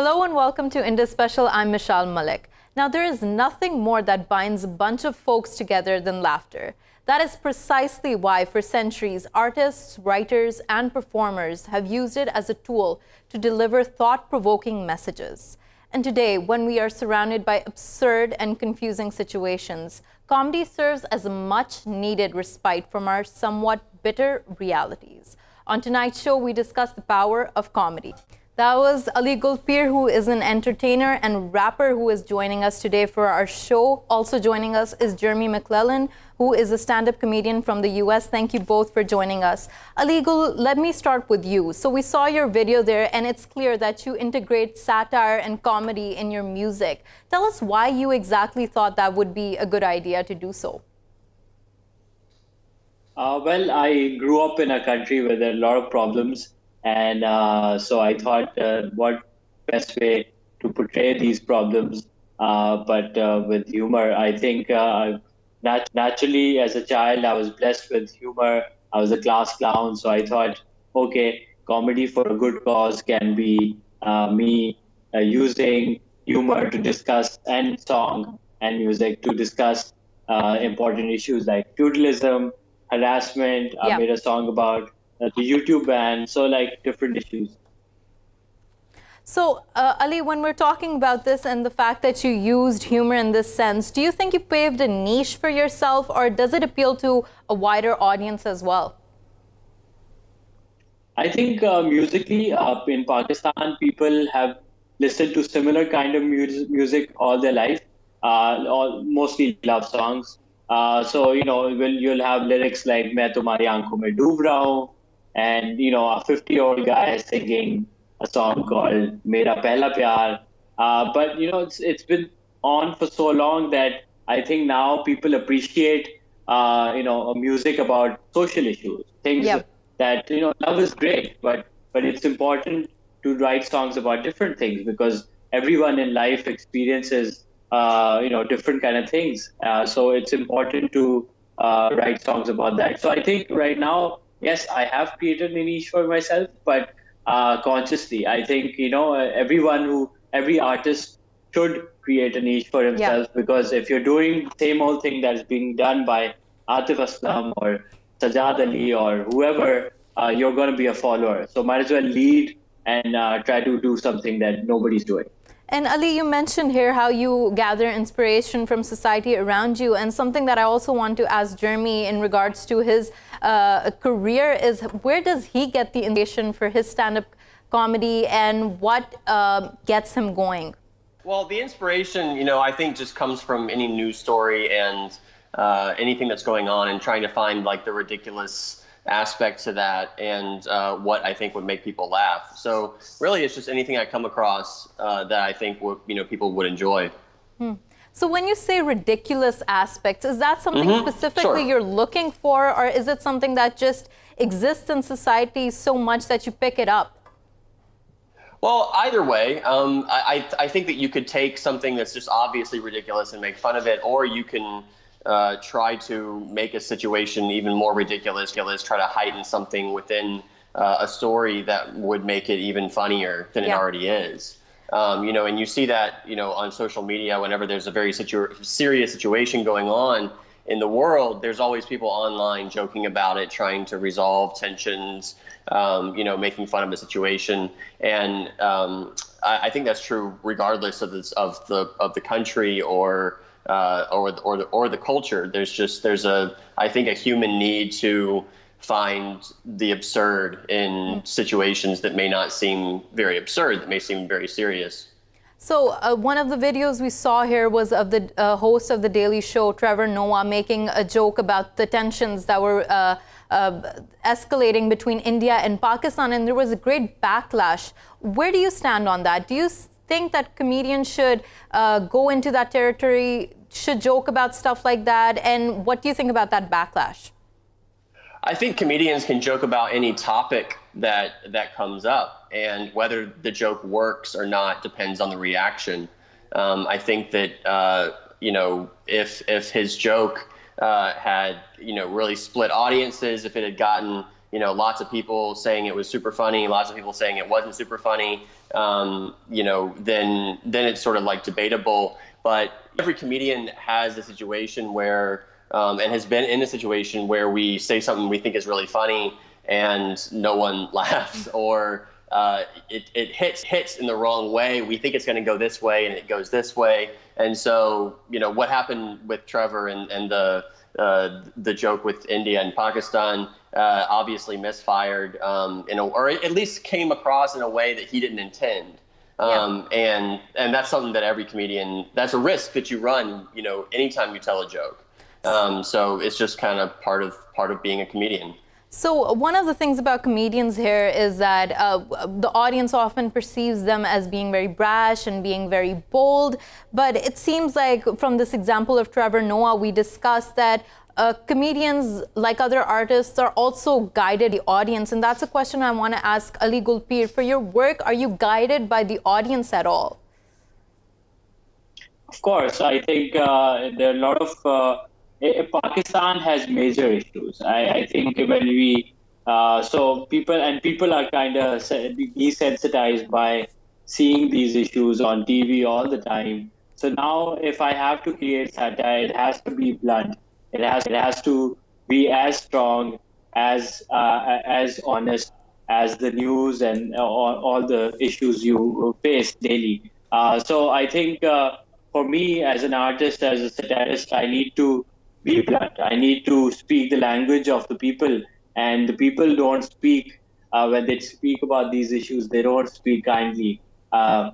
Hello and welcome to Indus Special. I'm Meshal Malik. Now, there is nothing more that binds a bunch of folks together than laughter. That is precisely why, for centuries, artists, writers, and performers have used it as a tool to deliver thought-provoking messages. And today, when we are surrounded by absurd and confusing situations, comedy serves as a much-needed respite from our somewhat bitter realities. On tonight's show, we discuss the power of comedy. That was Ali Gul Pir, who is an entertainer and rapper who is joining us today for our show. Also joining us is Jeremy Mclellan, who is a stand-up comedian from the US. Thank you both for joining us. Ali Gul, let me start with you. So we saw your video there, and it's clear that you integrate satire and comedy in your music. Tell us why you exactly thought that would be a good idea to do so. Well, I grew up in a country where there are a lot of problems. And so I thought, what best way to portray these problems, but with humor. I think naturally, as a child, I was blessed with humor. I was a class clown, so I thought, okay, comedy for a good cause can be me using humor to discuss, and song and music to discuss important issues like feudalism, harassment. I made a song about the YouTube ban, so like different issues. So, Ali, when we're talking about this and the fact that you used humor in this sense, do you think you paved a niche for yourself, or does it appeal to a wider audience as well? I think musically, in Pakistan, people have listened to similar kind of music all their life, mostly love songs. So, you'll have lyrics like "Main tumhari aankhon mein doob raha hu," and a 50-year-old guy singing a song called "Mera Pehla Pyar." But it's been on for so long that I think now people appreciate music about social issues, things that love is great, but it's important to write songs about different things, because everyone in life experiences different kind of things. So it's important to write songs about that. So I think right now, yes, I have created a niche for myself, but consciously. I think, every artist should create a niche for himself, because if you're doing the same old thing that's being done by Atif Aslam or Sajad Ali or whoever, you're going to be a follower. So might as well lead and try to do something that nobody's doing. And Ali, you mentioned here how you gather inspiration from society around you, and something that I also want to ask Jeremy in regards to his career is, where does he get the inspiration for his stand-up comedy, and what gets him going? Well, the inspiration, I think just comes from any news story and anything that's going on, and trying to find like the ridiculous aspect to that, and what I think would make people laugh. So really, it's just anything I come across that I think would, people would enjoy. So when you say ridiculous aspects, is that something specifically you're looking for, or is it something that just exists in society so much that you pick it up? Well, either way, I think that you could take something that's just obviously ridiculous and make fun of it, or you can try to make a situation even more ridiculous, try to heighten something within a story that would make it even funnier than it already is. And you see that, on social media, whenever there's a very serious situation going on in the world, there's always people online joking about it, trying to resolve tensions, making fun of the situation. And I think that's true regardless of the country or the culture. There's I think a human need to find the absurd in situations that may not seem very absurd, that may seem very serious. So one of the videos we saw here was of the host of The Daily Show, Trevor Noah, making a joke about the tensions that were escalating between India and Pakistan, and there was a great backlash. Where do you stand on that? Do you think that comedians should go into that territory, should joke about stuff like that? And what do you think about that backlash? I think comedians can joke about any topic that comes up, and whether the joke works or not depends on the reaction. I think that if his joke had really split audiences, if it had gotten lots of people saying it was super funny, lots of people saying it wasn't super funny, then it's sort of like debatable. But every comedian has a situation where, and has been in a situation where we say something we think is really funny and no one laughs, or it hits in the wrong way. We think it's going to go this way and it goes this way. And so, what happened with Trevor and the joke with India and Pakistan obviously misfired, or at least came across in a way that he didn't intend. And that's something that every comedian, that's a risk that you run, anytime you tell a joke. So it's just kind of part of being a comedian. So one of the things about comedians here is that the audience often perceives them as being very brash and being very bold. But it seems like from this example of Trevor Noah, we discussed that comedians, like other artists, are also guided the audience. And that's a question I want to ask Ali Gul Pir. For your work, are you guided by the audience at all? Of course, I think there are a lot of Pakistan has major issues. I think when we so people are kind of desensitized by seeing these issues on TV all the time. So now, if I have to create satire, it has to be blunt. It has to be as strong, as honest as the news and all the issues you face daily. So I think for me, as an artist, as a satirist, I need to be blunt. I need to speak the language of the people, and the people don't speak when they speak about these issues. They don't speak kindly. So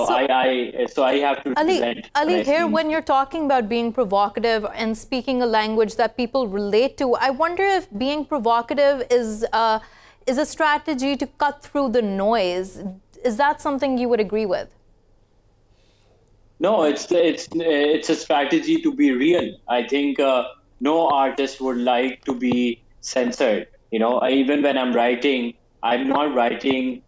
I have to present. Ali, here when you're talking about being provocative and speaking a language that people relate to, I wonder if being provocative is a strategy to cut through the noise. Is that something you would agree with? No, it's a strategy to be real. I think no artist would like to be censored. Even when I'm writing, I'm not writing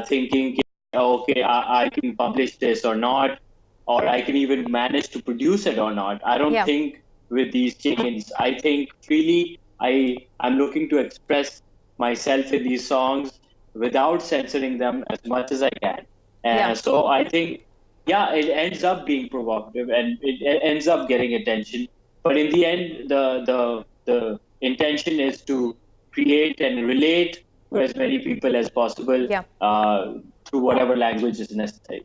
thinking, okay, I can publish this or not, or I can even manage to produce it or not. I don't think with these chains. I think freely. I'm looking to express myself in these songs without censoring them as much as I can. So I think, it ends up being provocative and it ends up getting attention. But in the end, the intention is to create and relate to as many people as possible through whatever language is necessary.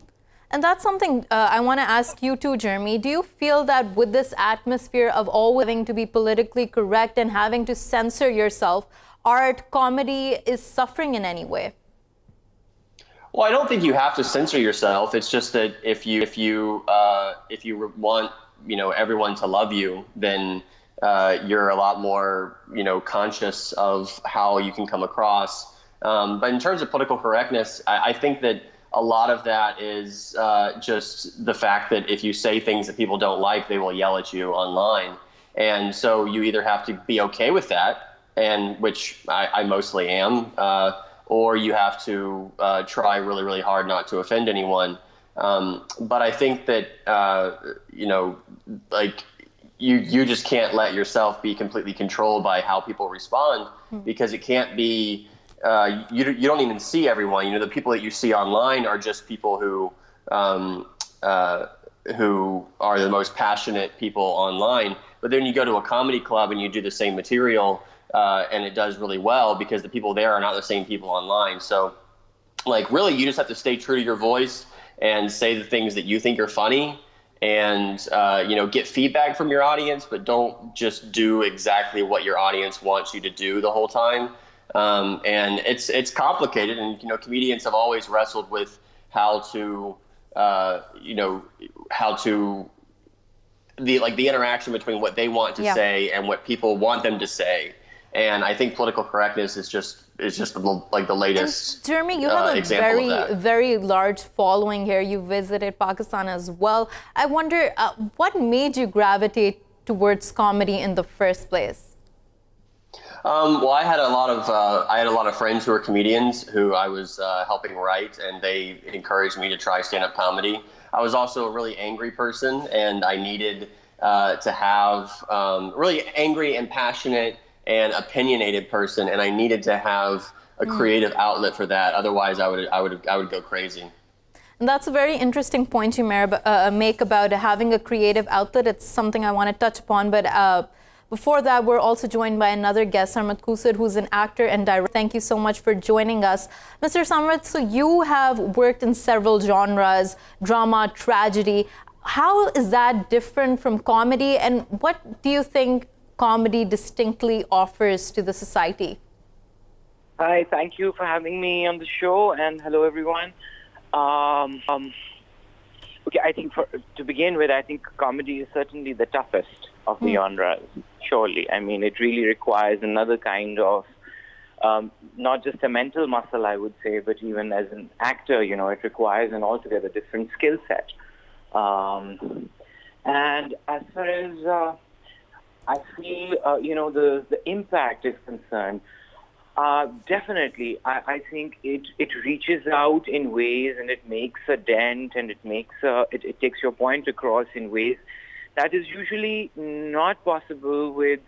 And that's something I want to ask you too, Jeremy. Do you feel that with this atmosphere of always having to be politically correct and having to censor yourself, art, comedy is suffering in any way? Well, I don't think you have to censor yourself. It's just that if you want everyone to love you, then you're a lot more conscious of how you can come across. But in terms of political correctness, I think that a lot of that is just the fact that if you say things that people don't like, they will yell at you online, and so you either have to be okay with that, and which I mostly am. Or you have to try really, really hard not to offend anyone. But I think that, you just can't let yourself be completely controlled by how people respond, because it can't be, you don't even see everyone. The people that you see online are just people who are the most passionate people online. But then you go to a comedy club and you do the same material, and it does really well because the people there are not the same people online. So, really, you just have to stay true to your voice and say the things that you think are funny, and get feedback from your audience, but don't just do exactly what your audience wants you to do the whole time. And it's complicated, and comedians have always wrestled with how to the interaction between what they want to say and what people want them to say. And I think political correctness is just the latest. And Jeremy, you have a very large following here. You visited Pakistan as well. I wonder what made you gravitate towards comedy in the first place? Well, I had a lot of friends who are comedians who I was helping write, and they encouraged me to try stand-up comedy. I was also a really angry person, and I needed to have really angry and passionate and opinionated person, and I needed to have a creative outlet for that. Otherwise, I would go crazy. And that's a very interesting point you make about having a creative outlet. It's something I want to touch upon, but before that, we're also joined by another guest, Sarmad Khoosat, who's an actor and director. Thank you so much for joining us. Mr. Sarmad, so you have worked in several genres, drama, tragedy. How is that different from comedy, and what do you think comedy distinctly offers to the society? Hi, thank you for having me on the show, and hello, everyone. Okay, I think to begin with, I think comedy is certainly the toughest of the genres, surely. I mean, it really requires another kind of, not just a mental muscle, I would say, but even as an actor, it requires an altogether different skill set. And as far as I feel, the impact is concerned, definitely, I think it reaches out in ways, and it makes a dent, and it takes your point across in ways that is usually not possible with,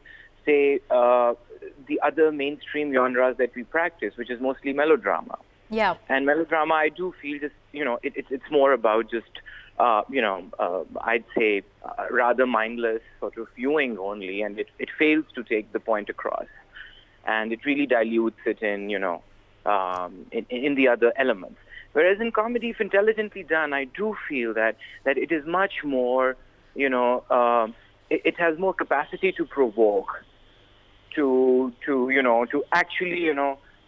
say, the other mainstream genres that we practice, which is mostly melodrama. Yeah. And melodrama, I do feel just, it's more about just, I'd say rather mindless sort of viewing only, and it fails to take the point across. And it really dilutes it in the other elements. Whereas in comedy, if intelligently done, I do feel that it is much more, it has more capacity to provoke, to actually,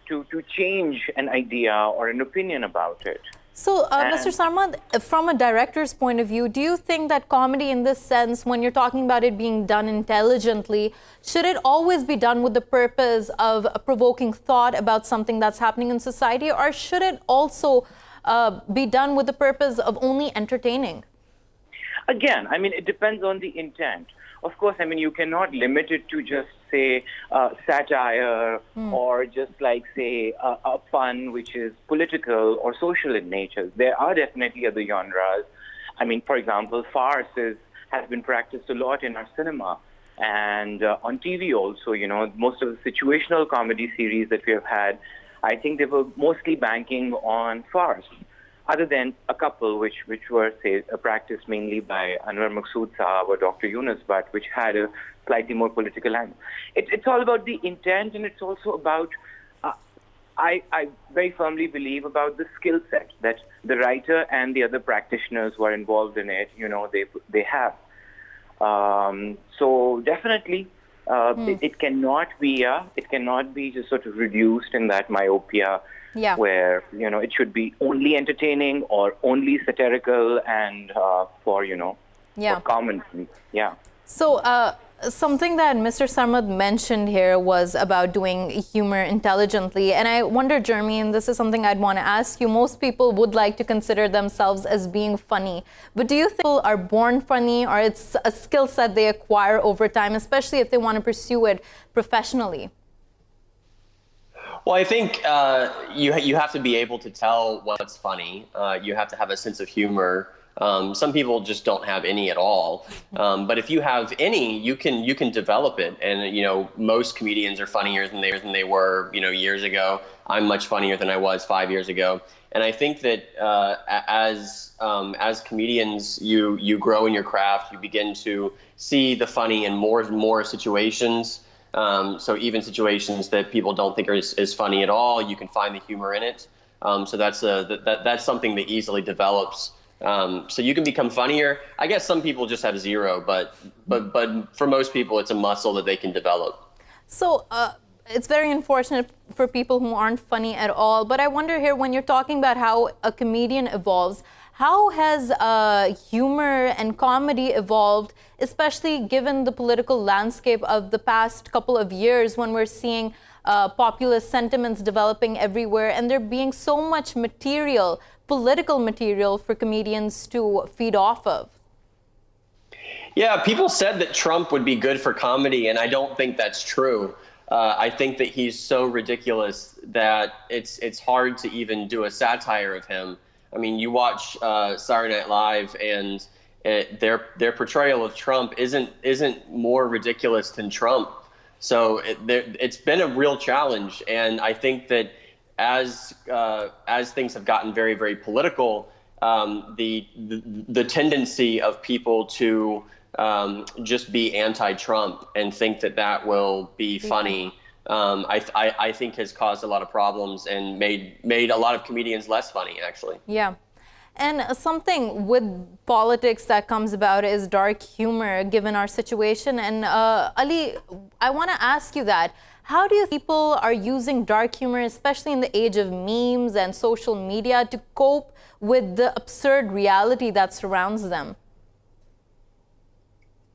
to change an idea or an opinion about it. So, Mr. Sarmad, from a director's point of view, do you think that comedy in this sense, when you're talking about it being done intelligently, should it always be done with the purpose of provoking thought about something that's happening in society, or should it also be done with the purpose of only entertaining? Again, I mean, it depends on the intent. Of course, I mean, you cannot limit it to just, say, satire or just like, say, a pun which is political or social in nature. There are definitely other genres. I mean, for example, farce has been practiced a lot in our cinema and on TV also. Most of the situational comedy series that we have had, I think they were mostly banking on farce, other than a couple which were, say, practiced mainly by Anwar Maqsood Saab or Dr. Yunus Butt, which had a slightly more political angle. It's all about the intent, and it's also about, I very firmly believe, about the skill set that the writer and the other practitioners who are involved in it, they have. So definitely, it cannot be just sort of reduced in that myopia. Yeah. Where, it should be only entertaining or only satirical and for comedy. Yeah. So something that Mr. Sarmad mentioned here was about doing humor intelligently. And I wonder, Jeremy, and this is something I'd want to ask you, most people would like to consider themselves as being funny. But do you think people are born funny, or it's a skill set they acquire over time, especially if they want to pursue it professionally? Well, I think you have to be able to tell what's funny. You have to have a sense of humor. Some people just don't have any at all. But if you have any, you can develop it. And most comedians are funnier than they were years ago. I'm much funnier than I was 5 years ago. And I think that as comedians, you grow in your craft. You begin to see the funny in more and more situations. So even situations that people don't think are as funny at all, you can find the humor in it. So that's something that easily develops. So you can become funnier. I guess some people just have zero, but for most people, it's a muscle that they can develop. So it's very unfortunate for people who aren't funny at all. But I wonder here, when you're talking about how a comedian evolves, how has humor and comedy evolved, especially given the political landscape of the past couple of years, when we're seeing populist sentiments developing everywhere and there being so much material, political material for comedians to feed off of? Yeah, people said that Trump would be good for comedy, and I don't think that's true. I think that he's so ridiculous that it's hard to even do a satire of him. I mean, you watch Saturday Night Live, and their portrayal of Trump isn't more ridiculous than Trump. So it's been a real challenge, and I think that as things have gotten very, very political, the tendency of people to just be anti-Trump and think that will be funny, I think has caused a lot of problems and made a lot of comedians less funny, actually. Yeah. And something with politics that comes about is dark humor, given our situation. And Ali, I want to ask you that. How do you think people are using dark humor, especially in the age of memes and social media, to cope with the absurd reality that surrounds them?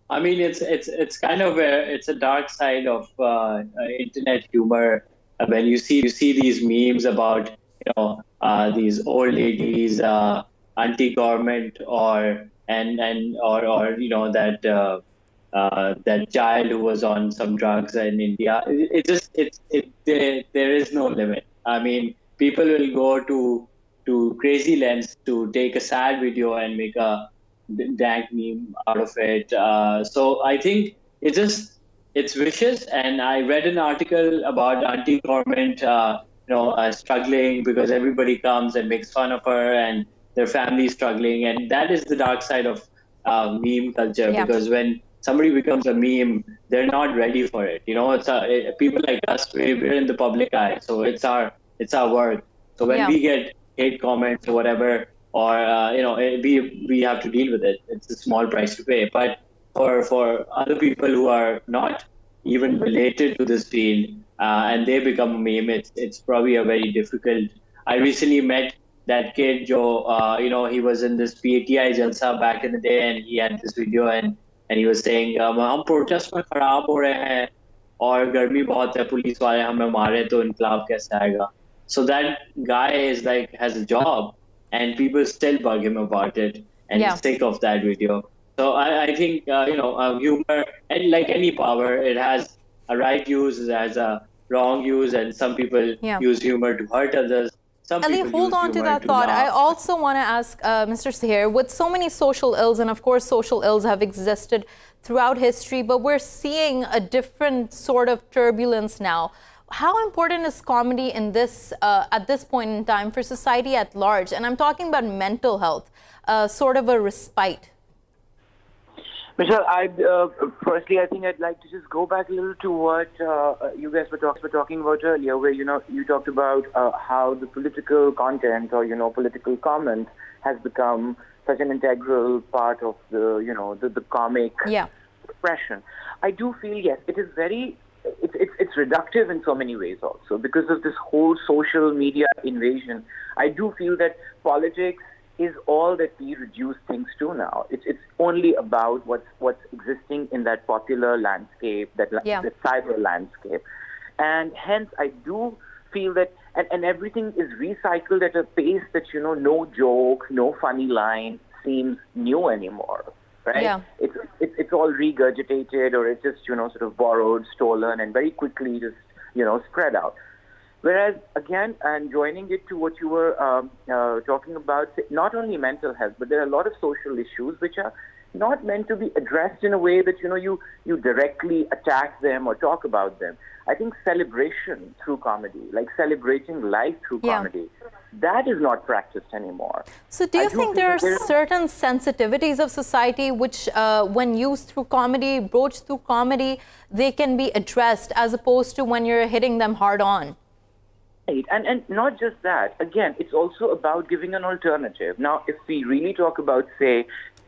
I mean, it's kind of it's a dark side of internet humor. When you see these memes about these old ladies, anti-government, or that child who was on some drugs in India. There is no limit. I mean, people will go to crazy lengths to take a sad video and make a dank meme out of it. So I think it's vicious. And I read an article about anti-government, struggling because everybody comes and makes fun of her and their family struggling. And that is the dark side of meme culture, because when somebody becomes a meme, they're not ready for it. People like us, we're in the public eye, so it's our work. So when we get hate comments or whatever, or we have to deal with it. It's a small price to pay. But for other people who are not even related to this field, and they become a meme, it's probably a very difficult. I recently met that kid, Joe. He was in this PATI Jalsa back in the day, and he had this video, and he was saying, "हम protest में खराब हो रहे हैं, और गर्मी बहुत है, पुलिस वाले हमें मारे तो इनकलाब कैसे आएगा?" So that guy has a job, and people still bug him about it, and he's sick of that video. So I think humor, and like any power, it has a right use, it has a wrong use, and some people use humor to hurt others. Ali, hold on to that thought. I also want to ask Mr. Sahir, with so many social ills, and of course social ills have existed throughout history, but we're seeing a different sort of turbulence now. How important is comedy in this at this point in time for society at large? And I'm talking about mental health, sort of a respite. Michelle, firstly, I think I'd like to just go back a little to what you guys were talking about earlier, where you talked about how the political content or political comment has become such an integral part of the comic expression. I do feel it is very. It's reductive in so many ways also because of this whole social media invasion. I do feel that politics is all that we reduce things to now. It's only about what's existing in that popular landscape, the cyber landscape. And hence I do feel that, and everything is recycled at a pace that, no joke, no funny line seems new anymore. Right? Yeah. It's all regurgitated, or it's just, sort of borrowed, stolen, and very quickly just, spread out. Whereas, again, and joining it to what you were talking about, not only mental health, but there are a lot of social issues which are not meant to be addressed in a way that, you directly attack them or talk about them. I think celebration through comedy, like celebrating life through comedy, that is not practiced anymore. So do you think there are certain sensitivities of society which, when used through comedy, broached through comedy, they can be addressed as opposed to when you're hitting them hard on? Right. And not just that. Again, it's also about giving an alternative. Now, if we really talk about, say,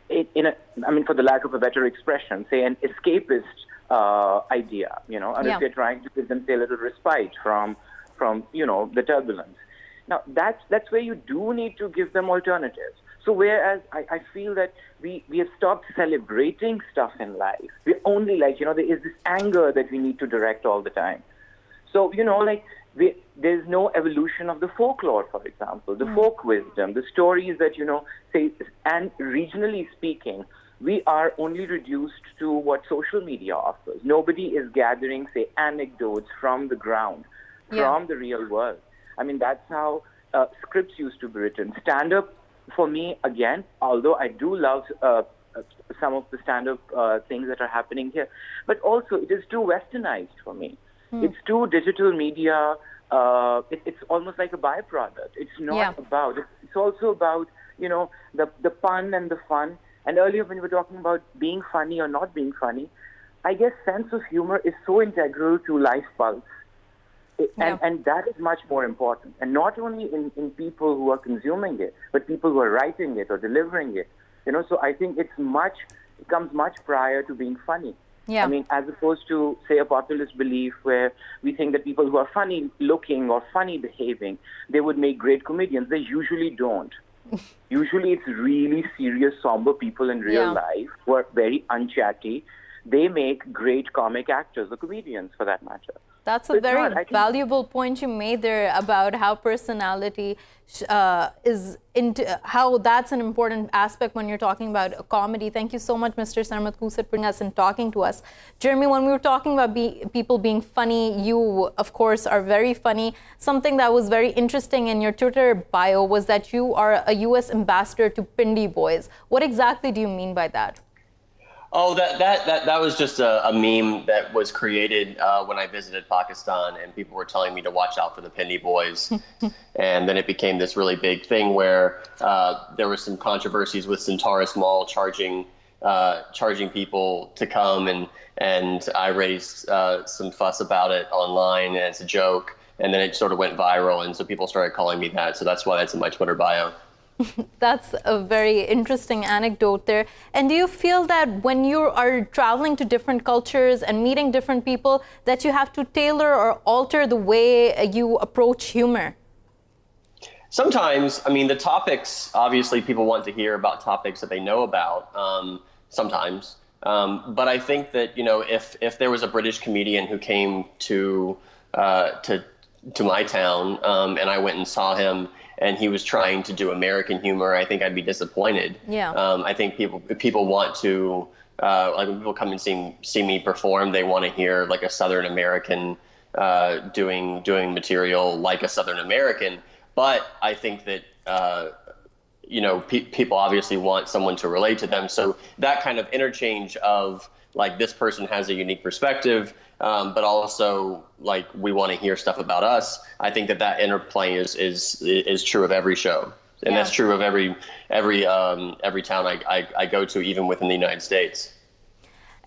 for the lack of a better expression, say an escapist idea, and if they're trying to give them, say, a little respite from the turbulence. Now, that's where you do need to give them alternatives. So whereas I feel that we have stopped celebrating stuff in life, we're only there is this anger that we need to direct all the time. So, there's no evolution of the folklore, for example, the folk wisdom, the stories that, say, and regionally speaking, we are only reduced to what social media offers. Nobody is gathering, say, anecdotes from the ground, from the real world. I mean, that's how scripts used to be written. Stand-up, for me, again, although I do love some of the stand-up things that are happening here. But also, it is too westernized for me. It's too digital media. It's almost like a byproduct. It's not about. It's also about the pun and the fun. And earlier, when we were talking about being funny or not being funny, I guess sense of humor is so integral to life pulse. And that is much more important. And not only in people who are consuming it, but people who are writing it or delivering it. So I think it comes much prior to being funny. Yeah. I mean, as opposed to, say, a populist belief where we think that people who are funny looking or funny behaving, they would make great comedians. They usually don't. Usually it's really serious, somber people in real life who are very unchatty. They make great comic actors or comedians, for that matter. That's a very valuable point you made there about how personality is into how that's an important aspect when you're talking about a comedy. Thank you so much, Mr. Sarmad Khoosat, for bringing us and talking to us. Jeremy, when we were talking about people being funny, you, of course, are very funny. Something that was very interesting in your Twitter bio was that you are a U.S. ambassador to Pindi Boys. What exactly do you mean by that? Oh, that was just a meme that was created when I visited Pakistan, and people were telling me to watch out for the Pindi Boys. And then it became this really big thing where there were some controversies with Centaurus Mall charging people to come, and I raised some fuss about it online as a joke, and then it sort of went viral, and so people started calling me that. So that's why that's in my Twitter bio. That's a very interesting anecdote there. And do you feel that when you are traveling to different cultures and meeting different people, that you have to tailor or alter the way you approach humor? Sometimes. I mean, the topics, obviously people want to hear about topics that they know about, sometimes. But I think that, if there was a British comedian who came to my town and I went and saw him, and he was trying to do American humor, I think I'd be disappointed. Yeah. I think people want to, like when people come and see me perform, they want to hear like a Southern American doing material like a Southern American. But I think that, people obviously want someone to relate to them. So that kind of interchange of like this person has a unique perspective, but also like we want to hear stuff about us. I think that interplay is true of every show, and that's true of every town I go to, even within the United States.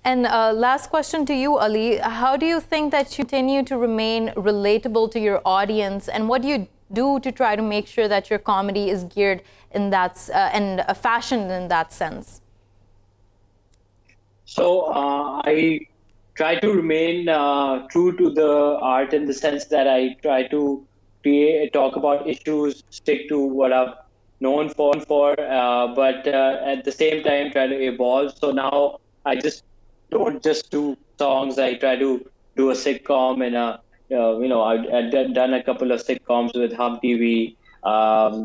And last question to you, Ali. How do you think that you continue to remain relatable to your audience, and what do you do to try to make sure that your comedy is geared in that and fashioned in that sense? So I try to remain true to the art in the sense that I try to talk about issues, stick to what I'm known for, but at the same time try to evolve. So now I just don't just do songs. I try to do a sitcom, and I've done a couple of sitcoms with Hum TV.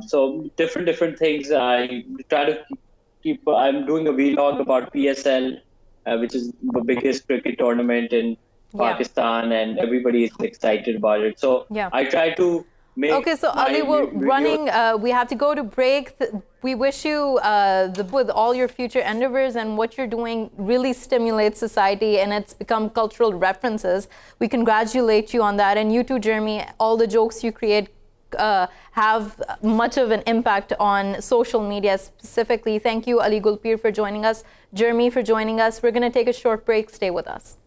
So different things. I try to keep. I'm doing a vlog about PSL. Which is the biggest cricket tournament in Pakistan, and everybody is excited about it. So I try to make. Okay, so Ali, we're running. We have to go to break. We wish you with all your future endeavors, and what you're doing really stimulates society, and it's become cultural references. We congratulate you on that, and you too, Jeremy. All the jokes you create have much of an impact on social media specifically. Thank you, Ali Gul Pir, for joining us. Jeremy, for joining us. We're going to take a short break. Stay with us.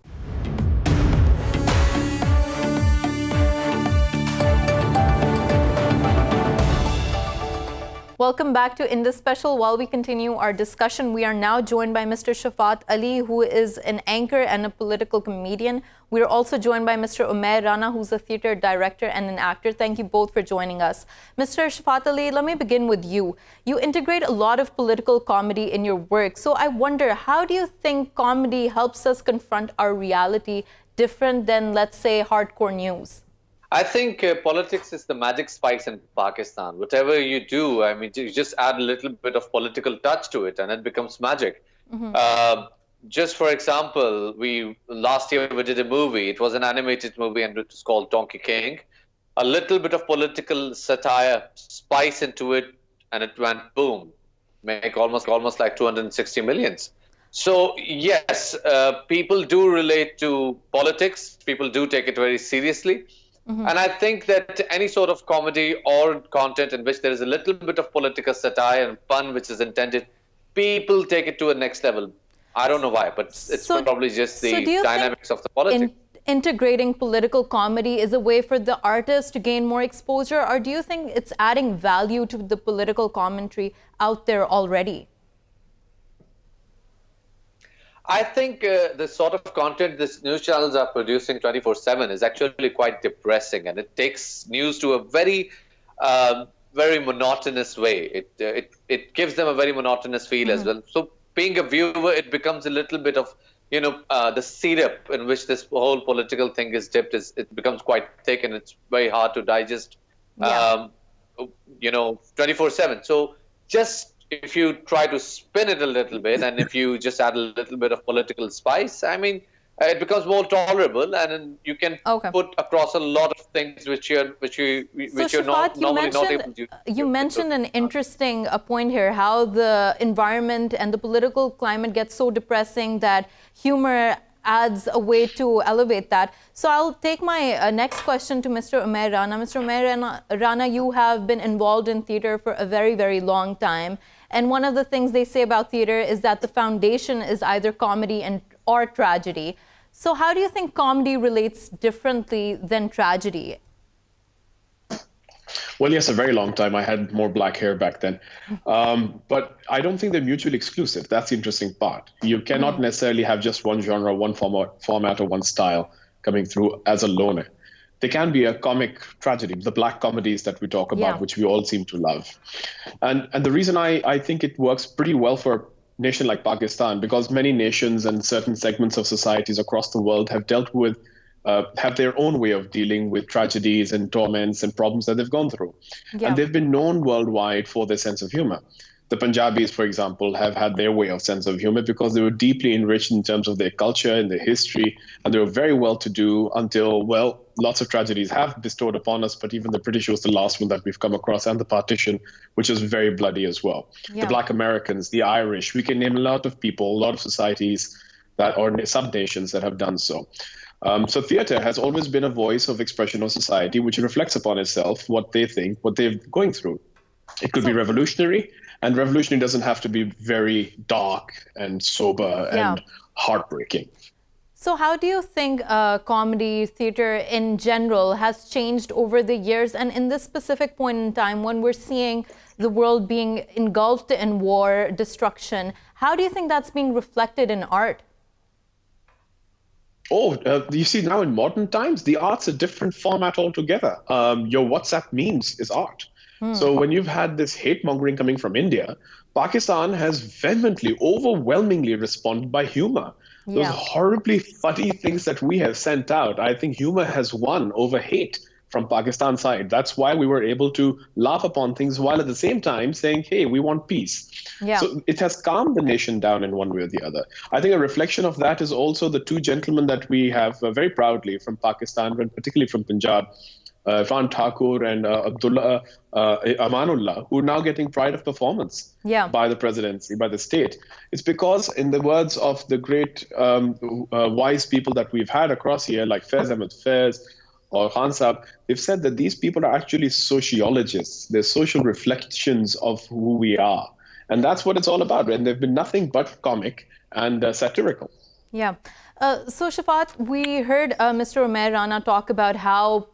Welcome back to Indus Special. While we continue our discussion, we are now joined by Mr. Shafaat Ali, who is an anchor and a political comedian. We are also joined by Mr. Omair Rana, who's a theater director and an actor. Thank you both for joining us. Mr. Shafaat Ali, let me begin with you. You integrate a lot of political comedy in your work. So I wonder, how do you think comedy helps us confront our reality different than, let's say, hardcore news? I think politics is the magic spice in Pakistan. Whatever you do, I mean, you just add a little bit of political touch to it and it becomes magic. Just for example, last year we did a movie. It was an animated movie and it was called Donkey King. A little bit of political satire spice into it and it went boom. make almost like 260 millions. So yes, people do relate to politics. People do take it very seriously. And I think that any sort of comedy or content in which there is a little bit of political satire and fun which is intended, people take it to a next level. I don't know why, but it's probably just the dynamics of the politics. Integrating political comedy is a way for the artist to gain more exposure, or do you think it's adding value to the political commentary out there already? I think the sort of content these news channels are producing 24/7 is actually quite depressing, and it takes news to a very, very monotonous way. It gives them a very monotonous feel as well. So being a viewer, it becomes a little bit of, the syrup in which this whole political thing is dipped. It becomes quite thick, and it's very hard to digest, 24/7. So just if you try to spin it a little bit, and if you just add a little bit of political spice, I mean, it becomes more tolerable, and then you can put across a lot of things which you're not normally not able to. You mentioned an interesting point here: how the environment and the political climate gets so depressing that humor adds a way to elevate that. So I'll take my next question to Mr. Omair Rana. Mr. Omair Rana, you have been involved in theater for a very, very long time. And one of the things they say about theater is that the foundation is either comedy or tragedy. So how do you think comedy relates differently than tragedy? Well, yes, a very long time. I had more black hair back then. But I don't think they're mutually exclusive. That's the interesting part. You cannot necessarily have just one genre, one format, or one style coming through as a loner. There can be a comic tragedy, the black comedies that we talk about, which we all seem to love. And the reason I think it works pretty well for a nation like Pakistan, because many nations and certain segments of societies across the world have dealt with have their own way of dealing with tragedies and torments and problems that they've gone through. And they've been known worldwide for their sense of humor. The Punjabis, for example, have had their way of sense of humor because they were deeply enriched in terms of their culture and their history, and they were very well-to-do until, well, lots of tragedies have bestowed upon us, but even the British was the last one that we've come across, and the partition, which was very bloody as well. The Black Americans, the Irish, we can name a lot of people, a lot of societies that or sub-nations that have done so. So theater has always been a voice of expression of society, which reflects upon itself, what they think, what they're going through. It could be revolutionary, and revolutionary doesn't have to be very dark and sober and heartbreaking. So how do you think comedy, theater in general has changed over the years? And in this specific point in time, when we're seeing the world being engulfed in war, destruction, how do you think that's being reflected in art? You see, now in modern times, the art's a different format altogether. Your WhatsApp memes is art. So when you've had this hate mongering coming from India, Pakistan has vehemently, overwhelmingly responded by humor. Those horribly funny things that we have sent out, I think humor has won over hate from Pakistan's side. That's why we were able to laugh upon things while at the same time saying, hey, we want peace. So it has calmed the nation down in one way or the other. I think a reflection of that is also the two gentlemen that we have very proudly from Pakistan, and particularly from Punjab, Irfan Thakur and Abdullah Amanullah, who are now getting pride of performance by the presidency, by the state. It's because, in the words of the great wise people that we've had across here, like Faiz Ahmed Faiz or Khan Saab, they've said that these people are actually sociologists. They're social reflections of who we are. And that's what it's all about. And they've been nothing but comic and satirical. So Shafaat, we heard Mr. Omair Rana talk about how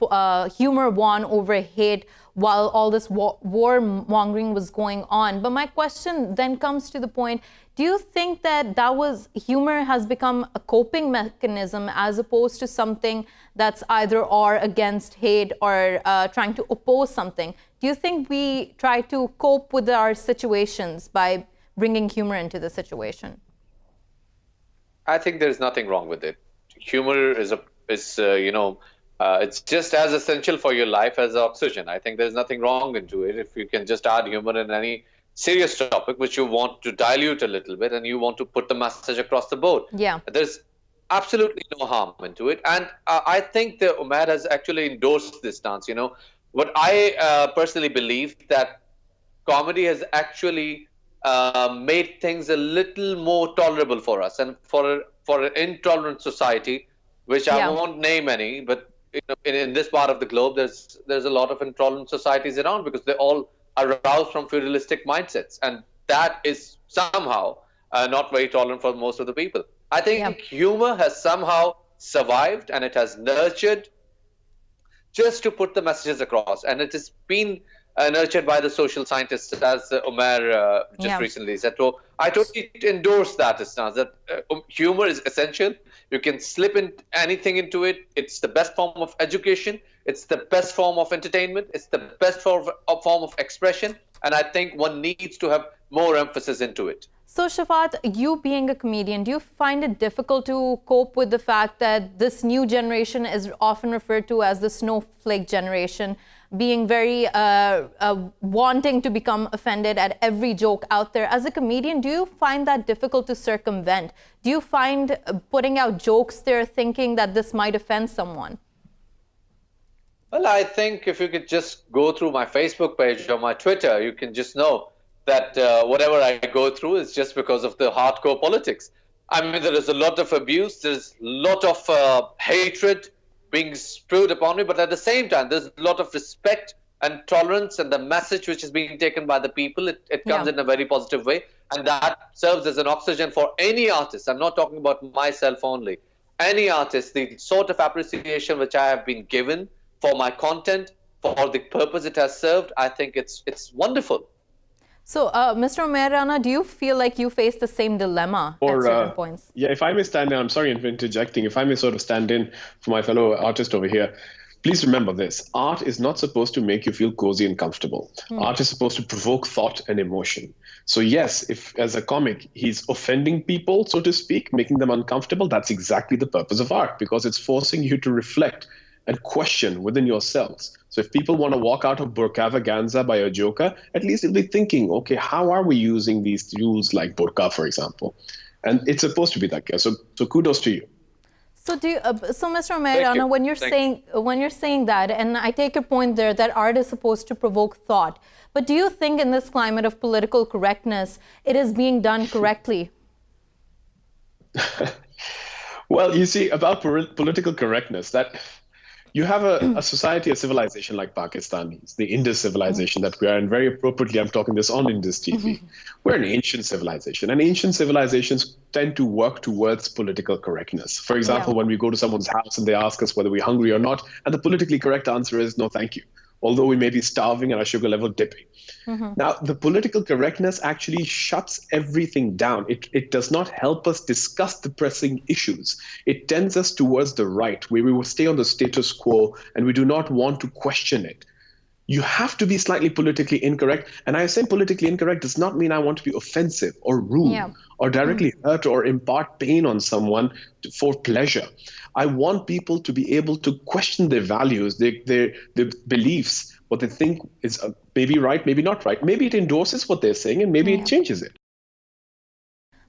humor won over hate while all this war-mongering was going on. But my question then comes to the point, do you think that humor has become a coping mechanism as opposed to something that's either or against hate or trying to oppose something? Do you think we try to cope with our situations by bringing humor into the situation? I think there's nothing wrong with it. Humor is it's just as essential for your life as oxygen. I think there's nothing wrong into it if you can just add humor in any serious topic which you want to dilute a little bit and you want to put the message across the board. There's absolutely no harm into it. And I think that Omair has actually endorsed this stance. What I personally believe that comedy has actually made things a little more tolerable for us. And for an intolerant society, which I won't name any, but in this part of the globe, there's a lot of intolerant societies around because they all aroused from feudalistic mindsets, and that is somehow not very tolerant for most of the people. I think humor has somehow survived, and it has nurtured just to put the messages across, and it has been nurtured by the social scientists, as Omair just recently said. So I totally endorse that, Isnaz, that humor is essential. You can slip in anything into it. It's the best form of education. It's the best form of entertainment. It's the best form of expression. And I think one needs to have more emphasis into it. So Shafaat, you being a comedian, do you find it difficult to cope with the fact that this new generation is often referred to as the snowflake generation, being very wanting to become offended at every joke out there? As a comedian, do you find that difficult to circumvent? Do you find putting out jokes there thinking that this might offend someone? Well, I think if you could just go through my Facebook page or my Twitter, you can just know that whatever I go through is just because of the hardcore politics. I mean, there is a lot of abuse, there's a lot of hatred being spewed upon me, but at the same time, there's a lot of respect and tolerance, and the message which is being taken by the people, it comes in a very positive way, and that serves as an oxygen for any artist. I'm not talking about myself only. Any artist, the sort of appreciation which I have been given for my content, for the purpose it has served, I think it's wonderful. So, Mr. Omair Rana, do you feel like you face the same dilemma at certain points? Yeah, if I may stand in, I'm sorry for interjecting, if I may sort of stand in for my fellow artist over here, please remember this. Art is not supposed to make you feel cozy and comfortable. Art is supposed to provoke thought and emotion. So yes, if as a comic, he's offending people, so to speak, making them uncomfortable, that's exactly the purpose of art, because it's forcing you to reflect and question within yourselves. So if people want to walk out of burkavaganza by a joker, at least they'll be thinking, okay, how are we using these rules like burqa, for example? And it's supposed to be that case. So kudos to you. So Mr. Omair Rana, when you're saying that, and I take your point there that art is supposed to provoke thought, but do you think in this climate of political correctness, it is being done correctly? Well, you see, about political correctness, that you have a society, a civilization like Pakistanis, the Indus civilization that we are, and very appropriately, I'm talking this on Indus TV. We're an ancient civilization, and ancient civilizations tend to work towards political correctness. For example, when we go to someone's house and they ask us whether we're hungry or not, and the politically correct answer is no, thank you, although we may be starving and our sugar level dipping. Now, the political correctness actually shuts everything down. It does not help us discuss the pressing issues. It tends us towards the right, where we will stay on the status quo and we do not want to question it. You have to be slightly politically incorrect. And I say politically incorrect does not mean I want to be offensive or rude or directly hurt or impart pain on someone for pleasure. I want people to be able to question their values, their beliefs, what they think is maybe right, maybe not right. Maybe it endorses what they're saying and maybe it changes it.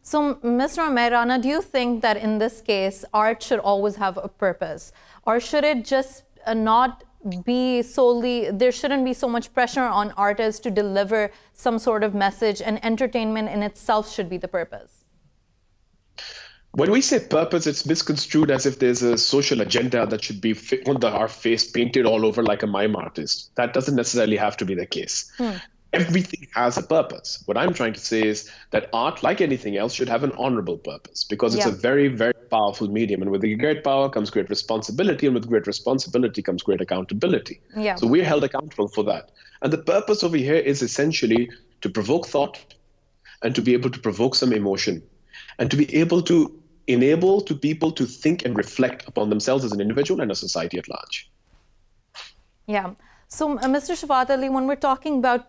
So, Mr. Omair Rana, do you think that in this case, art should always have a purpose? Or should it just not be solely, there shouldn't be so much pressure on artists to deliver some sort of message, and entertainment in itself should be the purpose? When we say purpose, it's misconstrued as if there's a social agenda that should be on our face painted all over like a mime artist. That doesn't necessarily have to be the case. Everything has a purpose. What I'm trying to say is that art, like anything else, should have an honorable purpose, because it's a very, very powerful medium. And with great power comes great responsibility, and with great responsibility comes great accountability. So we're held accountable for that. And the purpose over here is essentially to provoke thought and to be able to provoke some emotion and to be able to enable to people to think and reflect upon themselves as an individual and a society at large. So, Mr. Shafaat Ali, when we're talking about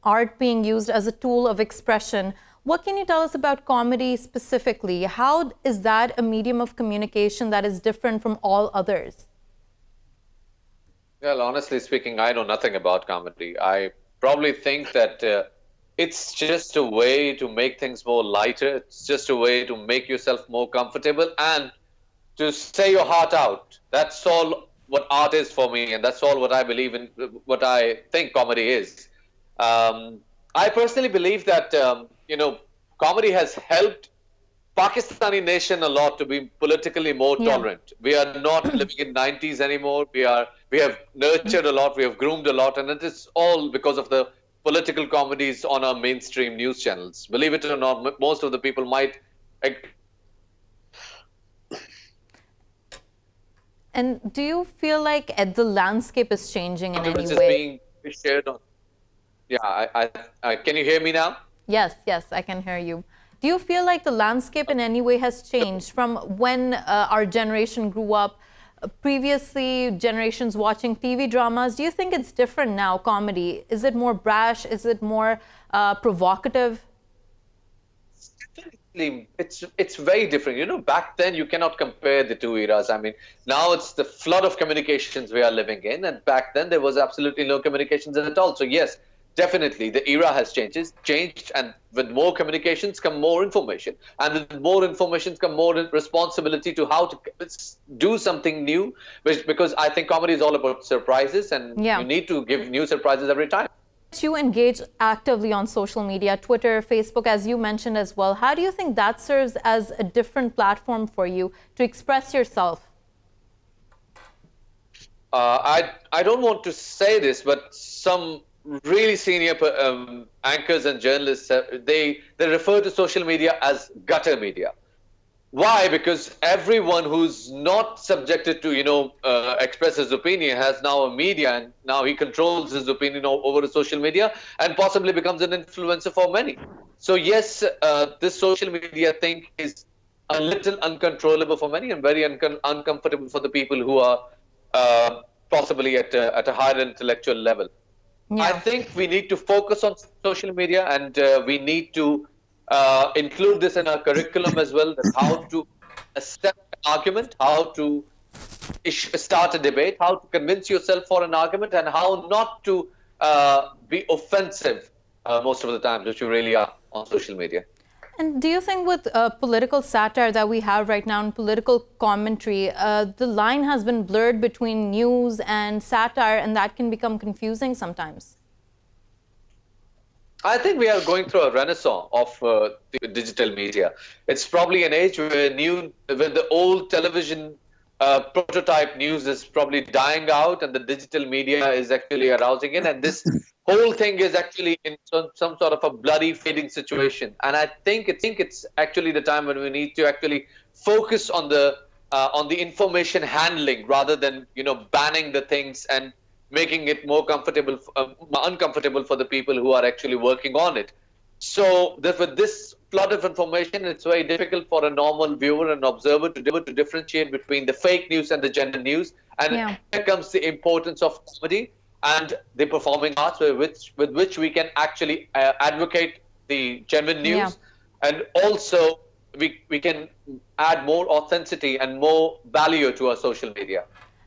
art being used as a tool of expression, what can you tell us about comedy specifically? How is that a medium of communication that is different from all others? Well, honestly speaking, I know nothing about comedy. I probably think that it's just a way to make things more lighter. It's just a way to make yourself more comfortable and to say your heart out. That's all what art is for me, and that's all what I believe in, what I think comedy is. I personally believe that comedy has helped Pakistani nation a lot to be politically more tolerant. We are not living in 90s anymore. We have nurtured a lot. We have groomed a lot, and it is all because of the political comedies on our mainstream news channels. Believe it or not, most of the people might. And do you feel like the landscape is changing in any Is way? being shared on. Yeah, can you hear me now? Yes, I can hear you. Do you feel like the landscape in any way has changed from when our generation grew up? Previously, generations watching TV dramas. Do you think it's different now, comedy? Is it more brash? Is it more provocative? It's very different. Back then you cannot compare the two eras. I mean, now it's the flood of communications we are living in, and back then there was absolutely no communications at all. So yes, definitely the era has changed, and with more communications come more information, and with more information come more responsibility to how to do something new. Because I think comedy is all about surprises, and you need to give new surprises every time. You engage actively on social media, Twitter, Facebook, as you mentioned as well. How do you think that serves as a different platform for you to express yourself? I don't want to say this, but some really senior anchors and journalists, they refer to social media as gutter media. Why? Because everyone who's not subjected to, express his opinion has now a media, and now he controls his opinion over the social media and possibly becomes an influencer for many. So yes, this social media thing is a little uncontrollable for many and very uncomfortable for the people who are possibly at a higher intellectual level. Yeah. I think we need to focus on social media, and we need to include this in our curriculum as well, that how to accept an argument, how to start a debate, how to convince yourself for an argument, and how not to be offensive most of the times, which you really are on social media. And do you think with political satire that we have right now and political commentary, the line has been blurred between news and satire, and that can become confusing sometimes? I think we are going through a renaissance of the digital media. It's probably an age where the old television prototype news is probably dying out, and the digital media is actually arousing in, and this whole thing is actually in some sort of a bloody fading situation. And I think it's actually the time when we need to actually focus on the information handling rather than banning the things and making it more uncomfortable for the people who are actually working on it. So with this flood of information, it's very difficult for a normal viewer and observer to differentiate between the fake news and the genuine news. And here comes the importance of comedy and the performing arts, with which we can actually advocate the genuine news, and also we can add more authenticity and more value to our social media.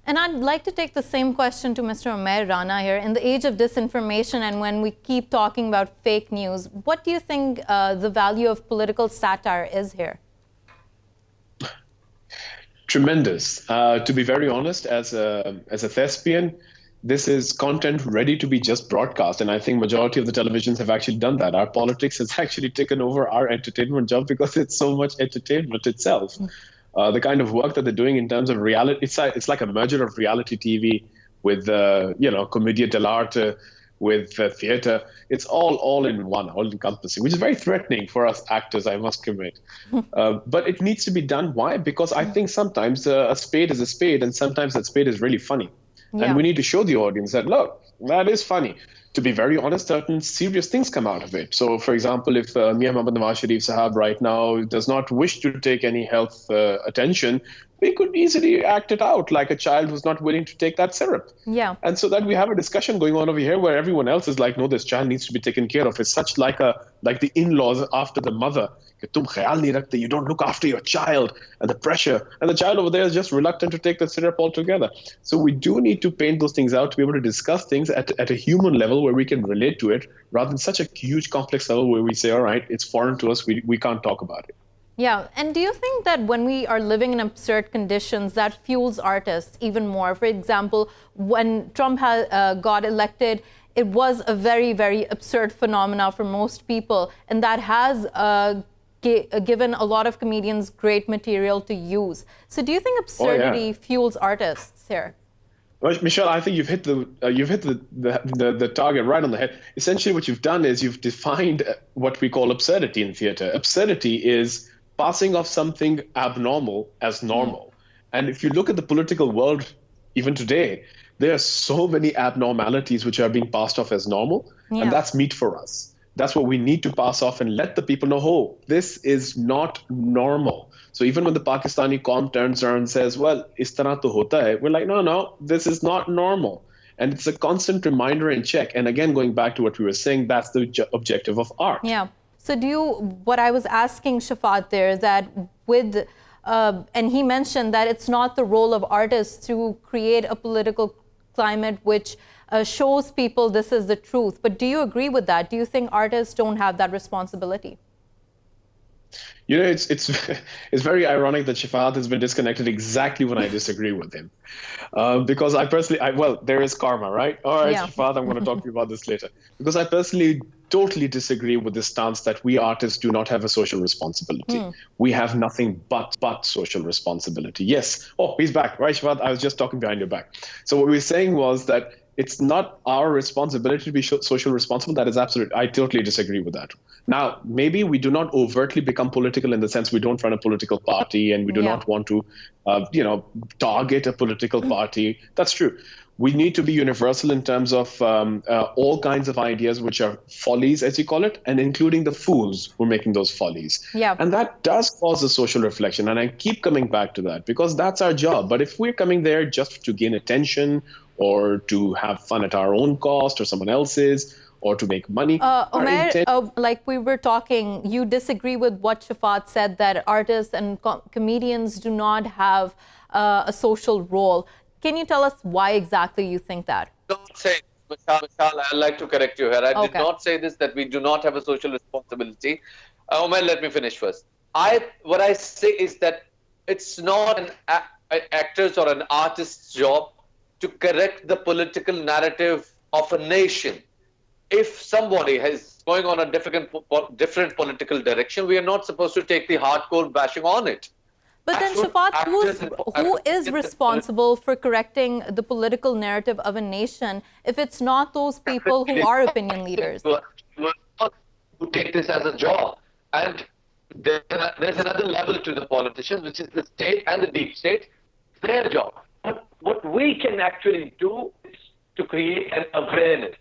And I'd like to take the same question to Mr. Omair Rana here. In the age of disinformation, and when we keep talking about fake news, what do you think the value of political satire is here? Tremendous. To be very honest, as a thespian, this is content ready to be just broadcast. And I think majority of the televisions have actually done that. Our politics has actually taken over our entertainment job because it's so much entertainment itself. The kind of work that they're doing in terms of reality, it's like a merger of reality TV with, commedia dell'arte, with theater. It's all in one, all encompassing, which is very threatening for us actors, I must commit. But it needs to be done. Why? Because I think sometimes a spade is a spade, and sometimes that spade is really funny. Yeah. And we need to show the audience that, look, that is funny. To be very honest, certain serious things come out of it. So, for example, if Mian Muhammad Nawaz Sharif Sahab right now does not wish to take any health attention, we could easily act it out like a child who's not willing to take that syrup. Yeah. And so that we have a discussion going on over here where everyone else is like, no, this child needs to be taken care of. It's such like the in-laws after the mother. You don't look after your child, and the pressure. And the child over there is just reluctant to take the syrup altogether. So we do need to paint those things out to be able to discuss things at a human level where we can relate to it, rather than such a huge complex level where we say, all right, it's foreign to us, we can't talk about it. Yeah, and do you think that when we are living in absurd conditions, that fuels artists even more? For example, when Trump got elected, it was a very, very absurd phenomena for most people, and that has given a lot of comedians great material to use. So do you think absurdity fuels artists here? Well, Meshal, I think you've hit the target right on the head. Essentially, what you've done is you've defined what we call absurdity in theater. Absurdity is passing off something abnormal as normal. And if you look at the political world, even today, there are so many abnormalities which are being passed off as normal, and that's meat for us. That's what we need to pass off and let the people know, oh, this is not normal. So even when the Pakistani Qawm turns around and says, well, is tarah to hota hai, we're like, no, this is not normal. And it's a constant reminder and check. And again, going back to what we were saying, that's the objective of art. Yeah. So what I was asking Shafaat there is that and he mentioned that it's not the role of artists to create a political climate which shows people this is the truth. But do you agree with that? Do you think artists don't have that responsibility? You know, it's very ironic that Shafaat has been disconnected exactly when I disagree with him. Because I personally, there is karma, right? All right, Shafaat, I'm going to talk to you about this later. Because I personally totally disagree with the stance that we artists do not have a social responsibility. We have nothing but social responsibility. Yes. Oh, he's back. Right, Shafaat? I was just talking behind your back. So what we were saying was that it's not our responsibility to be social responsible. That is absolute. I totally disagree with that. Now, maybe we do not overtly become political in the sense we don't run a political party and we do not want to, target a political party. That's true. We need to be universal in terms of all kinds of ideas which are follies, as you call it, and including the fools who are making those follies. Yeah. And that does cause a social reflection. And I keep coming back to that because that's our job. But if we're coming there just to gain attention or to have fun at our own cost or someone else's, or to make money. Omair, like we were talking, you disagree with what Shafaat said, that artists and comedians do not have a social role. Can you tell us why exactly you think that? Don't say, Meshal, I'd like to correct you here. I did not say this, that we do not have a social responsibility. Omair, let me finish first. What I say is that it's not an actor's or an artist's job to correct the political narrative of a nation. If somebody is going on a different political direction, we are not supposed to take the hardcore bashing on it. But then, Shafaat, who is responsible for correcting the political narrative of a nation if it's not those people who are opinion leaders? Who take this as a job. And there's another level to the politicians, which is the state and the deep state. It's their job. What we can actually do is to create an awareness.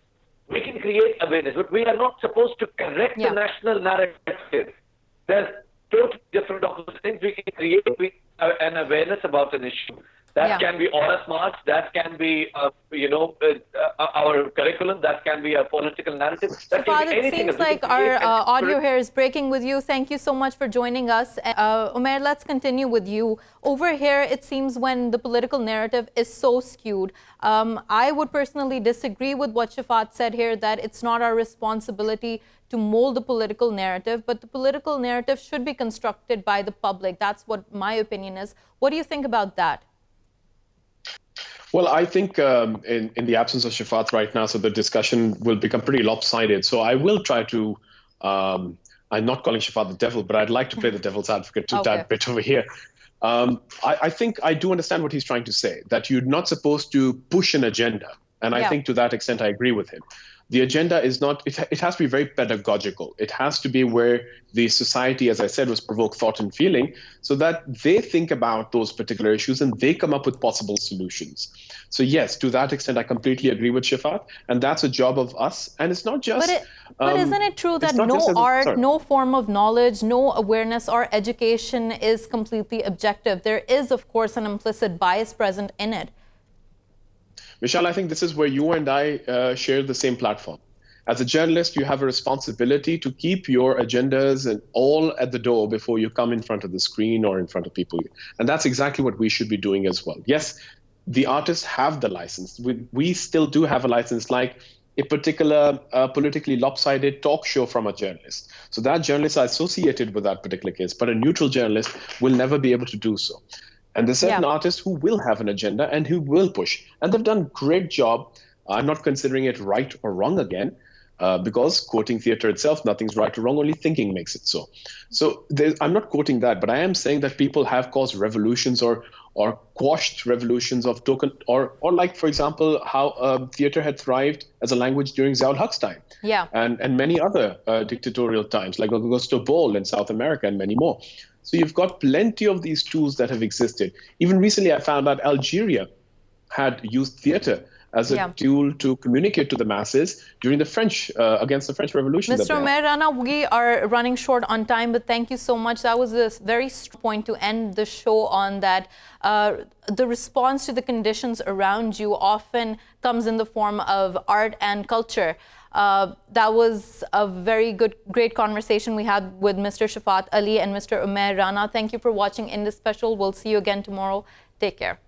We can create awareness, but we are not supposed to correct the national narrative. There's totally different things. We can create an awareness about an issue. That can be Honor March, that can be, our curriculum, that can be a political narrative. That can be anything. It seems like our audio here is breaking with you. Thank you so much for joining us. Omair, let's continue with you. Over here, it seems when the political narrative is so skewed, I would personally disagree with what Shafaat said here, that it's not our responsibility to mold the political narrative, but the political narrative should be constructed by the public. That's what my opinion is. What do you think about that? Well, I think in the absence of Shafaat right now, so the discussion will become pretty lopsided. So I will try to, I'm not calling Shafaat the devil, but I'd like to play the devil's advocate to that bit over here. I think I do understand what he's trying to say, that you're not supposed to push an agenda. And I think to that extent, I agree with him. The agenda is not, it has to be very pedagogical. It has to be where the society, as I said, was provoke thought and feeling so that they think about those particular issues and they come up with possible solutions. So yes, to that extent, I completely agree with Shafaat. And that's a job of us. And it's not just... But isn't it true that no art, no form of knowledge, no awareness or education is completely objective? There is, of course, an implicit bias present in it. Meshal, I think this is where you and I share the same platform. As a journalist, you have a responsibility to keep your agendas and all at the door before you come in front of the screen or in front of people. And that's exactly what we should be doing as well. Yes, the artists have the license. We still do have a license, like a particular politically lopsided talk show from a journalist. So that journalists are associated with that particular case, but a neutral journalist will never be able to do so. And there's certain artists who will have an agenda and who will push. And they've done a great job. I'm not considering it right or wrong again, because quoting theater itself, nothing's right or wrong, only thinking makes it so. So I'm not quoting that, but I am saying that people have caused revolutions or quashed revolutions of token, or like, for example, how theater had thrived as a language during Ziaul Haq's time. Yeah. And many other dictatorial times, like Augusto Boal in South America and many more. So you've got plenty of these tools that have existed. Even recently, I found out Algeria had used theater as a tool to communicate to the masses during the French, against the French Revolution. Mr. Omair Rana, we are running short on time, but thank you so much. That was a very strong point to end the show on, that the response to the conditions around you often comes in the form of art and culture. That was a very great conversation we had with Mr. Shafaat Ali and Mr. Omair Rana. Thank you for watching Indus Special. We'll see you again tomorrow. Take care.